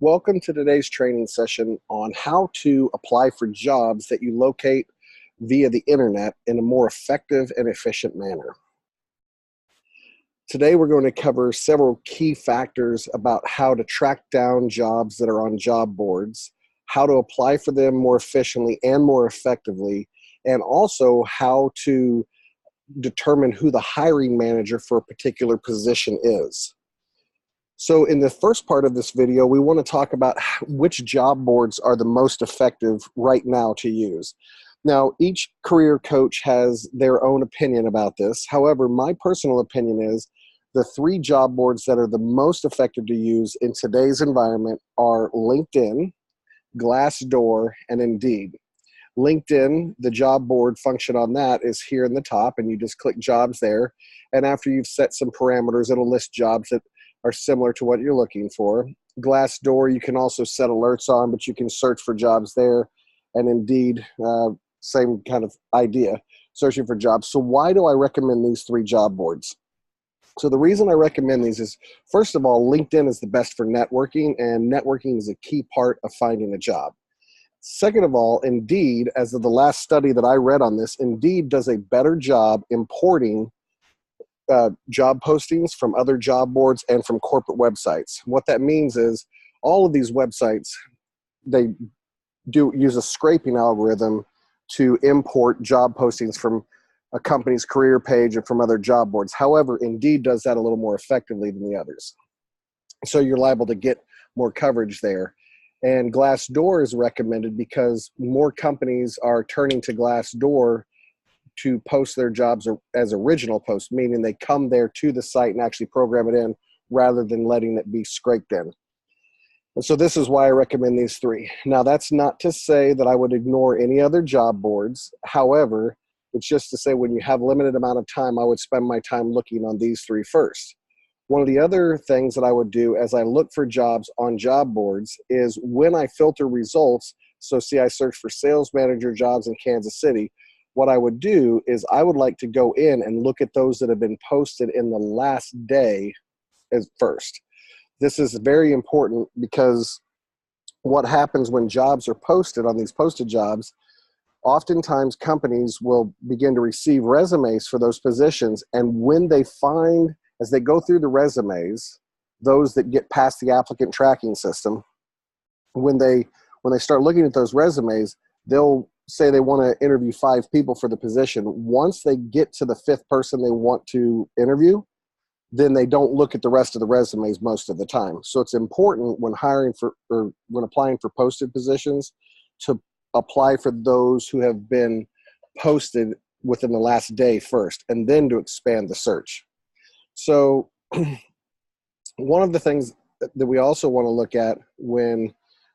Welcome to today's training session on how to apply for jobs that you locate via the internet in a more effective and efficient manner. Today we're going to cover several key factors about how to track down jobs that are on job boards, how to apply for them more efficiently and more effectively, and also how to determine who the hiring manager for a particular position is. So in the first part of this video, we want to talk about which job boards are the most effective right now to use. Now, each career coach has their own opinion about this. However, my personal opinion is the three job boards that are the most effective to use in today's environment are LinkedIn, Glassdoor, and Indeed. LinkedIn, the job board function on that is here in the top, and you just click jobs there. And after you've set some parameters, it'll list jobs that are similar to what you're looking for. Glassdoor, you can also set alerts on, but you can search for jobs there. And Indeed, same kind of idea, searching for jobs. So why do I recommend these three job boards? So the reason I recommend these is, first of all, LinkedIn is the best for networking, and networking is a key part of finding a job. Second of all, Indeed, as of the last study that I read on this, Indeed does a better job importing job postings from other job boards and from corporate websites. What that means is all of these websites, they do use a scraping algorithm to import job postings from a company's career page and from other job boards. However, Indeed does that a little more effectively than the others. So you're liable to get more coverage there. And Glassdoor is recommended because more companies are turning to Glassdoor to post their jobs as original posts, meaning they come there to the site and actually program it in rather than letting it be scraped in. And so this is why I recommend these three. Now, that's not to say that I would ignore any other job boards. However, it's just to say when you have a limited amount of time, I would spend my time looking on these three first. One of the other things that I would do as I look for jobs on job boards is when I filter results, so see I search for sales manager jobs in Kansas City, what I would do is I would like to go in and look at those that have been posted in the last day as first. This is very important because what happens when jobs are posted on these posted jobs, oftentimes companies will begin to receive resumes for those positions, and when they find, as they go through the resumes, those that get past the applicant tracking system, when they start looking at those resumes, they'll say they want to interview 5 people for the position. Once they get to the 5th person they want to interview, then they don't look at the rest of the resumes most of the time. So it's important when hiring for, or when applying for posted positions, to apply for those who have been posted within the last day first, and then to expand the search. So one of the things that we also want to look at when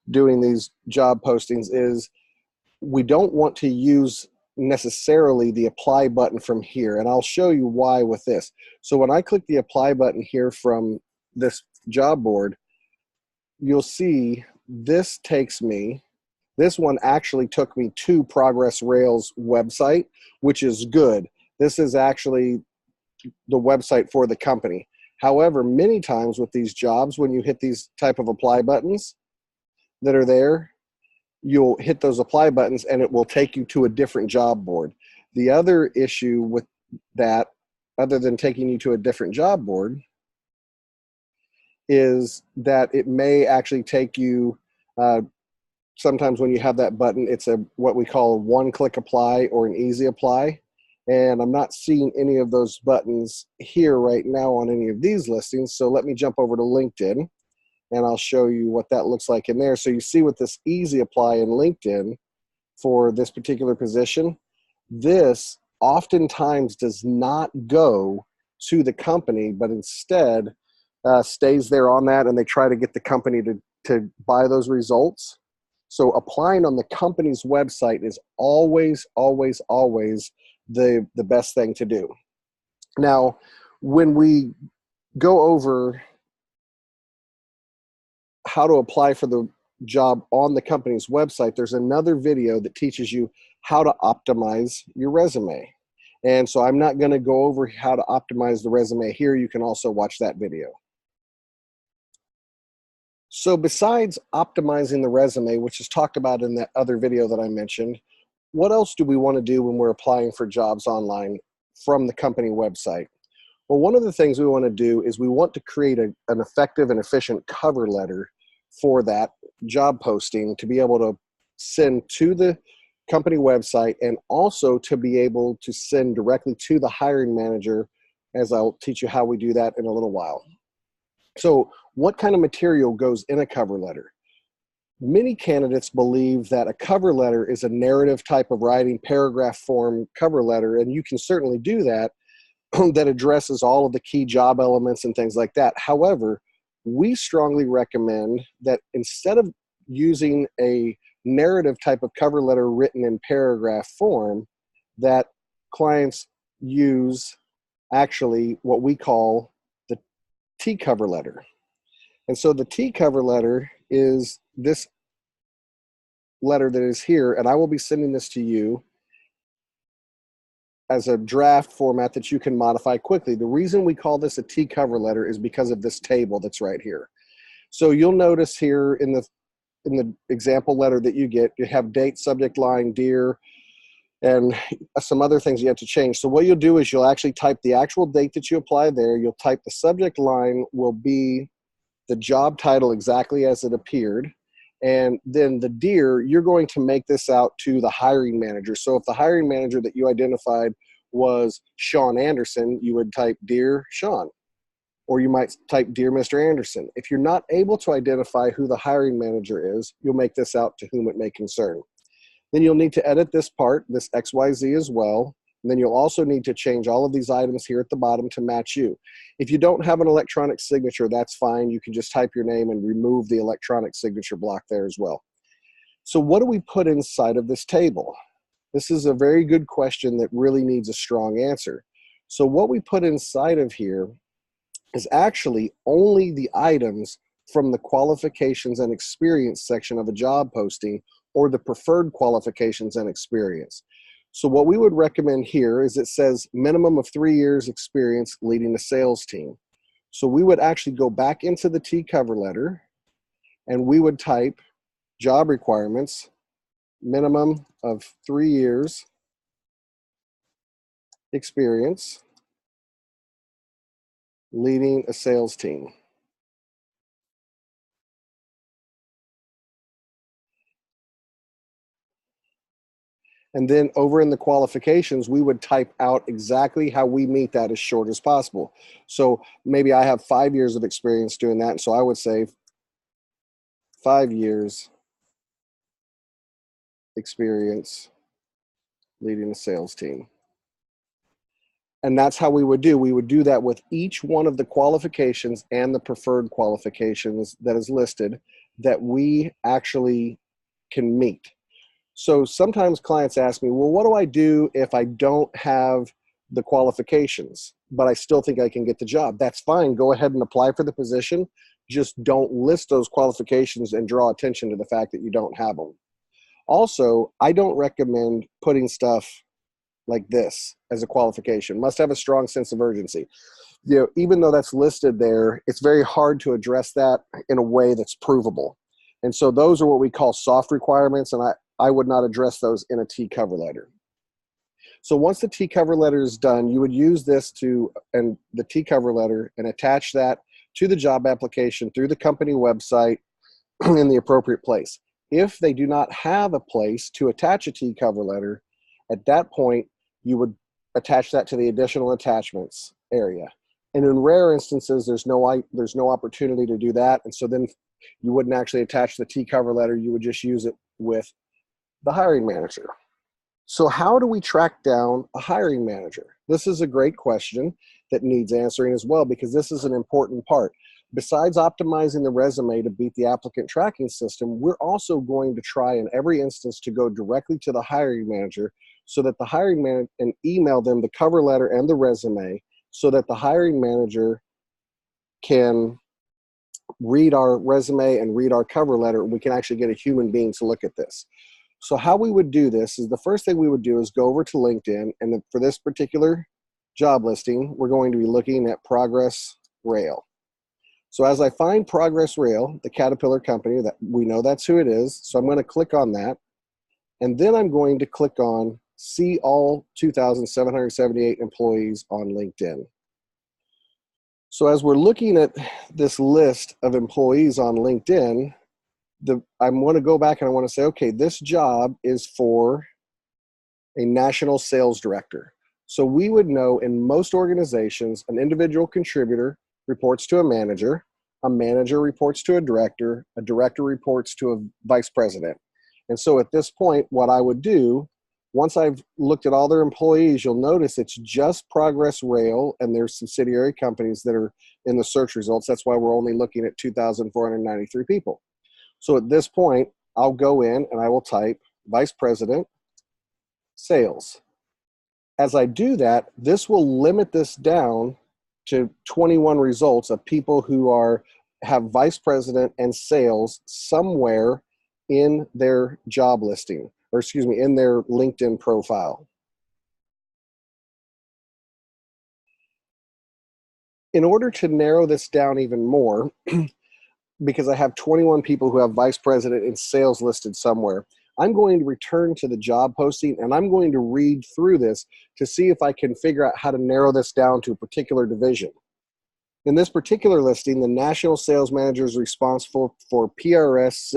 doing these job postings is we don't want to use necessarily the apply button from here. And I'll show you why with this. So when I click the apply button here from this job board, you'll see this takes me, this one actually took me to Progress Rail's website, which is good. This is actually the website for the company. However, many times with these jobs, when you hit these type of apply buttons that are there, you'll hit those apply buttons and it will take you to a different job board. The other issue with that, other than taking you to a different job board, is that it may actually take you, sometimes when you have that button, it's what we call a one-click apply or an easy apply. And I'm not seeing any of those buttons here right now on any of these listings. So let me jump over to LinkedIn, and I'll show you what that looks like in there. So you see with this easy apply in LinkedIn for this particular position, this oftentimes does not go to the company, but instead stays there on that, and they try to get the company to buy those results. So applying on the company's website is always, always, always the best thing to do. Now, when we go over how to apply for the job on the company's website, there's another video that teaches you how to optimize your resume. And so I'm not going to go over how to optimize the resume here. You can also watch that video. So besides optimizing the resume, which is talked about in that other video that I mentioned, what else do we want to do when we're applying for jobs online from the company website? Well, one of the things we want to do is we want to create an effective and efficient cover letter for that job posting to be able to send to the company website, and also to be able to send directly to the hiring manager, as I'll teach you how we do that in a little while. So what kind of material goes in a cover letter? Many candidates believe that a cover letter is a narrative type of writing, paragraph form cover letter, and you can certainly do that, that addresses all of the key job elements and things like that. However, we strongly recommend that instead of using a narrative type of cover letter written in paragraph form, that clients use actually what we call the T cover letter. And so the T cover letter is this letter that is here, and I will be sending this to you as a draft format that you can modify quickly. The reason we call this a T cover letter is because of this table that's right here. So you'll notice here in the example letter that you get, you have date, subject line, dear, and some other things you have to change. So what you'll do is you'll actually type the actual date that you apply there. You'll type the subject line will be the job title exactly as it appeared. And then the dear, you're going to make this out to the hiring manager. So if the hiring manager that you identified was Sean Anderson, you would type Dear Sean, or you might type Dear Mr. Anderson. If you're not able to identify who the hiring manager is, you'll make this out to whom it may concern. Then you'll need to edit this part, this XYZ as well. And then you'll also need to change all of these items here at the bottom to match you. If you don't have an electronic signature, that's fine. You can just type your name and remove the electronic signature block there as well. So what do we put inside of this table? This is a very good question that really needs a strong answer. So what we put inside of here is actually only the items from the qualifications and experience section of a job posting, or the preferred qualifications and experience. So what we would recommend here is it says minimum of 3 years experience leading a sales team. So we would actually go back into the T cover letter and we would type job requirements, minimum of 3 years experience leading a sales team. And then over in the qualifications, we would type out exactly how we meet that as short as possible. So maybe I have 5 years of experience doing that. And so I would say 5 years experience leading a sales team. And that's how we would do. We would do that with each one of the qualifications and the preferred qualifications that is listed that we actually can meet. So sometimes clients ask me, well, what do I do if I don't have the qualifications, but I still think I can get the job? That's fine. Go ahead and apply for the position. Just don't list those qualifications and draw attention to the fact that you don't have them. Also, I don't recommend putting stuff like this as a qualification. Must have a strong sense of urgency. You know, even though that's listed there, it's very hard to address that in a way that's provable. And so those are what we call soft requirements, and I would not address those in a T cover letter. So once the T cover letter is done, you would use this and the T cover letter and attach that to the job application through the company website in the appropriate place. If they do not have a place to attach a T cover letter, at that point, you would attach that to the additional attachments area. And in rare instances, there's no opportunity to do that. And so then you wouldn't actually attach the T cover letter. You would just use it with the hiring manager. So how do we track down a hiring manager? This is a great question that needs answering as well, because this is an important part. Besides optimizing the resume to beat the applicant tracking system, we're also going to try in every instance to go directly to the hiring manager so that the hiring manager can email them the cover letter and the resume so that the hiring manager can read our resume and read our cover letter. We can actually get a human being to look at this. So how we would do this is the first thing we would do is go over to LinkedIn, and for this particular job listing, we're going to be looking at Progress Rail. So as I find Progress Rail, the Caterpillar company, that we know that's who it is, so I'm going to click on that, and then I'm going to click on See All 2,778 Employees on LinkedIn. So as we're looking at this list of employees on LinkedIn, I want to go back and I want to say, okay, this job is for a national sales director. So we would know in most organizations, an individual contributor reports to a manager reports to a director reports to a vice president. And so at this point, what I would do, once I've looked at all their employees, you'll notice it's just Progress Rail and their subsidiary companies that are in the search results. That's why we're only looking at 2,493 people. So at this point, I'll go in and I will type Vice President, Sales. As I do that, this will limit this down to 21 results of people who have vice president and sales somewhere in their job listing, or excuse me, in their LinkedIn profile. In order to narrow this down even more, because I have 21 people who have vice president and sales listed somewhere, I'm going to return to the job posting and I'm going to read through this to see if I can figure out how to narrow this down to a particular division. In this particular listing, the national sales manager is responsible for PRS,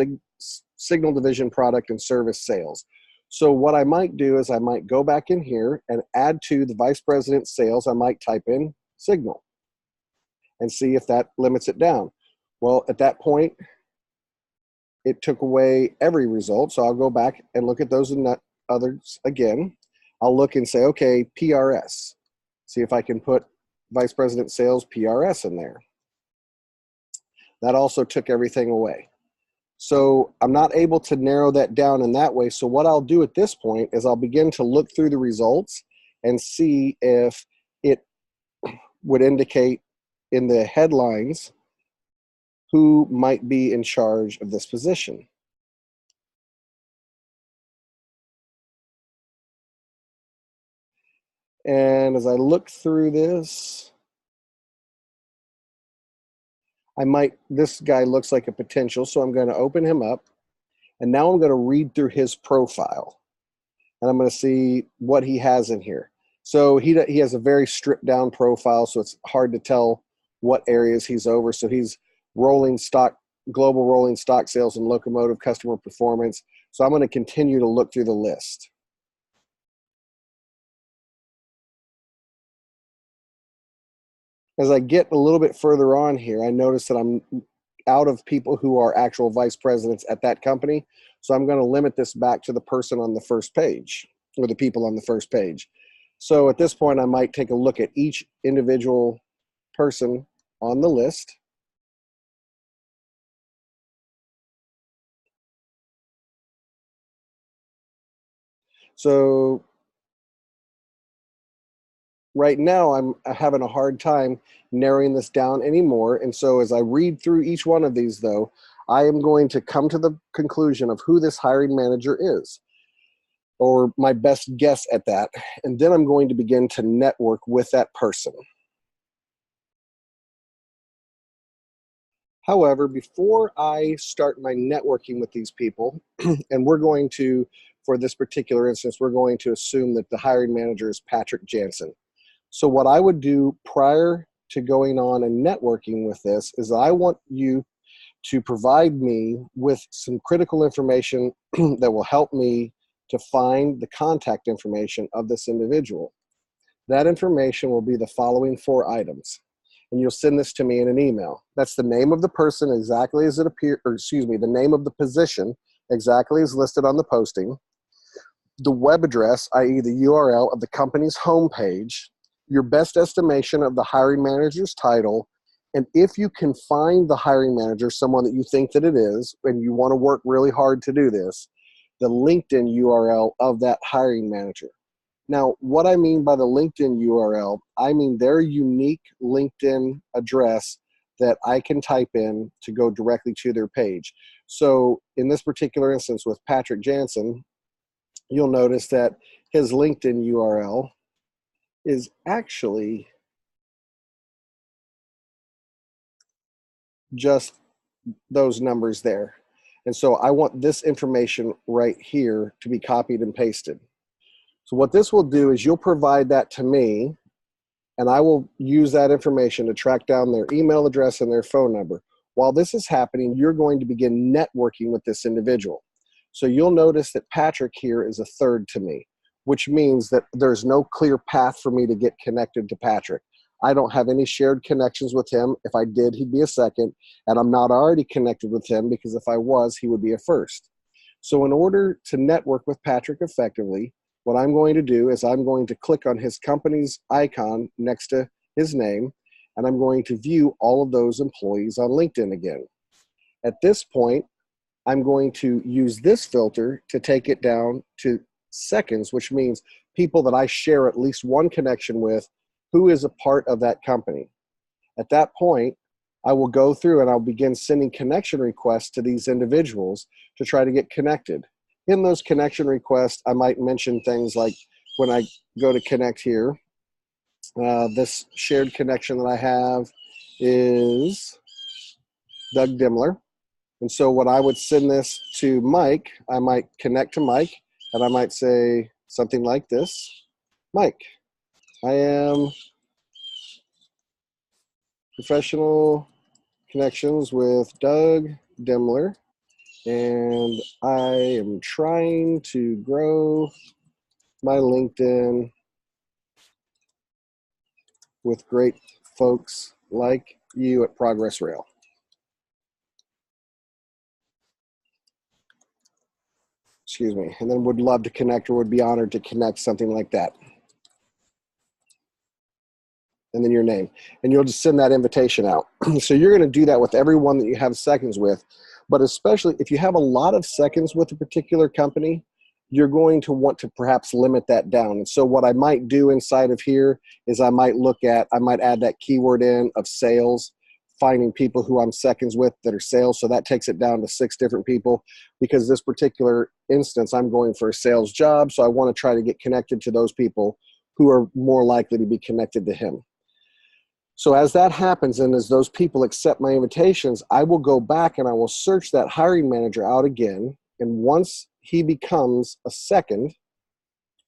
Signal Division product and service sales. So what I might do is I might go back in here and add to the vice president sales, I might type in Signal and see if that limits it down. Well, at that point, it took away every result. So I'll go back and look at those and others again. I'll look and say, okay, PRS. See if I can put Vice President Sales PRS in there. That also took everything away. So I'm not able to narrow that down in that way. So what I'll do at this point is I'll begin to look through the results and see if it would indicate in the headlines who might be in charge of this position. And as I look through this, this guy looks like a potential, so I'm going to open him up. And now I'm going to read through his profile. And I'm going to see what he has in here. So he has a very stripped down profile, so it's hard to tell what areas he's over. So he's rolling stock, global rolling stock sales and locomotive customer performance. So I'm going to continue to look through the list. As I get a little bit further on here, I notice that I'm out of people who are actual vice presidents at that company. So I'm going to limit this back to the person on the first page, or the people on the first page. So at this point, I might take a look at each individual person on the list. So right now I'm having a hard time narrowing this down anymore. And so as I read through each one of these though, I am going to come to the conclusion of who this hiring manager is, or my best guess at that. And then I'm going to begin to network with that person. However, before I start my networking with these people, and we're going to, for this particular instance, we're going to assume that the hiring manager is Patrick Jansen. So what I would do prior to going on and networking with this is I want you to provide me with some critical information that will help me to find the contact information of this individual. That information will be the following 4 items. And you'll send this to me in an email. That's the name of the person exactly as it appears, or excuse me, the name of the position exactly as listed on the posting, the web address, i.e. the URL of the company's homepage, your best estimation of the hiring manager's title, and if you can find the hiring manager, someone that you think that it is, and you want to work really hard to do this, the LinkedIn URL of that hiring manager. Now, what I mean by the LinkedIn URL, I mean their unique LinkedIn address that I can type in to go directly to their page. So in this particular instance with Patrick Jansen, you'll notice that his LinkedIn URL is actually just those numbers there. And so I want this information right here to be copied and pasted. So what this will do is you'll provide that to me, and I will use that information to track down their email address and their phone number. While this is happening, you're going to begin networking with this individual. So you'll notice that Patrick here is a third to me, which means that there's no clear path for me to get connected to Patrick. I don't have any shared connections with him. If I did, he'd be a second, and I'm not already connected with him, because if I was, he would be a first. So in order to network with Patrick effectively, what I'm going to do is I'm going to click on his company's icon next to his name, and I'm going to view all of those employees on LinkedIn again. At this point, I'm going to use this filter to take it down to seconds, which means people that I share at least one connection with who is a part of that company. At that point, I will go through and I'll begin sending connection requests to these individuals to try to get connected. In those connection requests, I might mention things like, when I go to connect here, this shared connection that I have is Doug Dimmler. And so when I would send this to Mike, I might connect to Mike, and I might say something like this: Mike, I am professional connections with Doug Dimmler, and I am trying to grow my LinkedIn with great folks like you at Progress Rail. Excuse me. And then would love to connect, or would be honored to connect, something like that. And then your name. And you'll just send that invitation out. So you're going to do that with everyone that you have seconds with. But especially if you have a lot of seconds with a particular company, you're going to want to perhaps limit that down. And so what I might do inside of here is I might add that keyword in of sales, finding people who I'm seconds with that are sales. So that takes it down to 6 different people, because this particular instance, I'm going for a sales job. So I want to try to get connected to those people who are more likely to be connected to him. So as that happens, and as those people accept my invitations, I will go back and I will search that hiring manager out again. And once he becomes a second,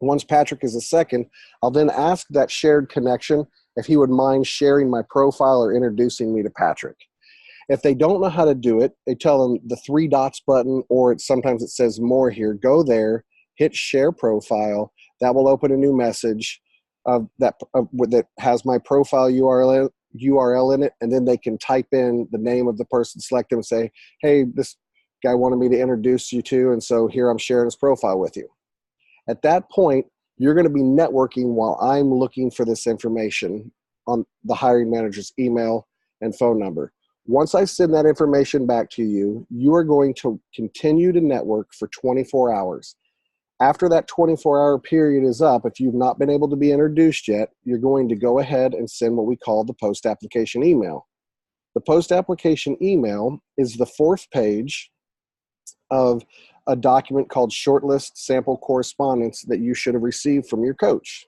once Patrick is a second, I'll then ask that shared connection if he would mind sharing my profile or introducing me to Patrick. If they don't know how to do it, they tell them the 3 dots button, or sometimes it says more here. Go there, hit share profile. That will open a new message that has my profile URL in it, and then they can type in the name of the person, select them, and say, hey, this guy wanted me to introduce you to, and so here I'm sharing his profile with you. At that point, you're going to be networking while I'm looking for this information on the hiring manager's email and phone number. Once I send that information back to you, you are going to continue to network for 24 hours. After that 24-hour period is up, if you've not been able to be introduced yet, you're going to go ahead and send what we call the post-application email. The post-application email is the 4th page of a document called Shortlist Sample Correspondence that you should have received from your coach.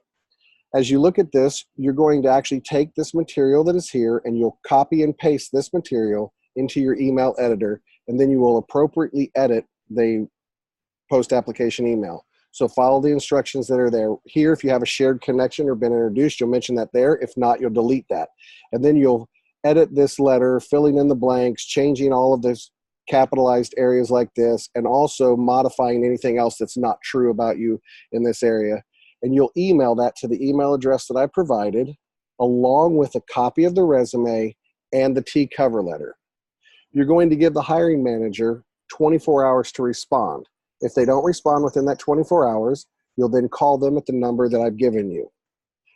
As you look at this, you're going to actually take this material that is here, and you'll copy and paste this material into your email editor, and then you will appropriately edit the post-application email. So follow the instructions that are there. Here, if you have a shared connection or been introduced, you'll mention that there. If not, you'll delete that. And then you'll edit this letter, filling in the blanks, changing all of this capitalized areas like this, and also modifying anything else that's not true about you in this area. And you'll email that to the email address that I provided, along with a copy of the resume and the T cover letter. You're going to give the hiring manager 24 hours to respond. If they don't respond within that 24 hours, you'll then call them at the number that I've given you.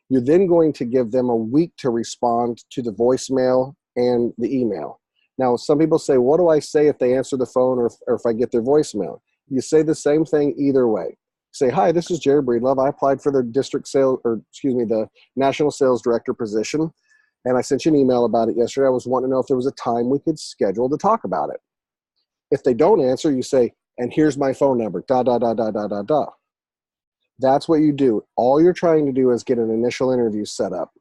You're then going to give them a week to respond to the voicemail and the email. Now, some people say, what do I say if they answer the phone, or if I get their voicemail? You say the same thing either way. Say, hi, this is Jared Breedlove. I applied for the the National Sales Director position, and I sent you an email about it yesterday. I was wanting to know if there was a time we could schedule to talk about it. If they don't answer, you say, and here's my phone number, da, da, da, da, da, da, da. That's what you do. All you're trying to do is get an initial interview set up.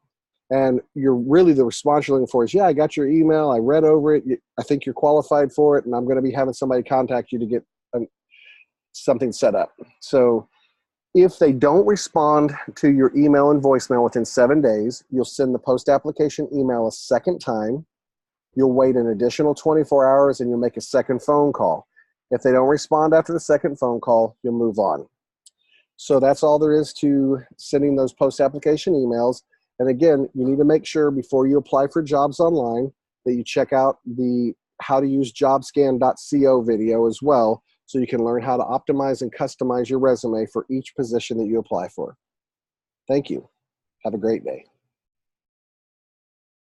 And you're really, the response you're looking for is, yeah, I got your email, I read over it, I think you're qualified for it, and I'm going to be having somebody contact you to get something set up. So if they don't respond to your email and voicemail within 7 days, you'll send the post-application email a second time. You'll wait an additional 24 hours and you'll make a second phone call. If they don't respond after the second phone call, you'll move on. So that's all there is to sending those post-application emails. And again, you need to make sure before you apply for jobs online that you check out the how to use jobscan.co video as well, so you can learn how to optimize and customize your resume for each position that you apply for. Thank you. Have a great day.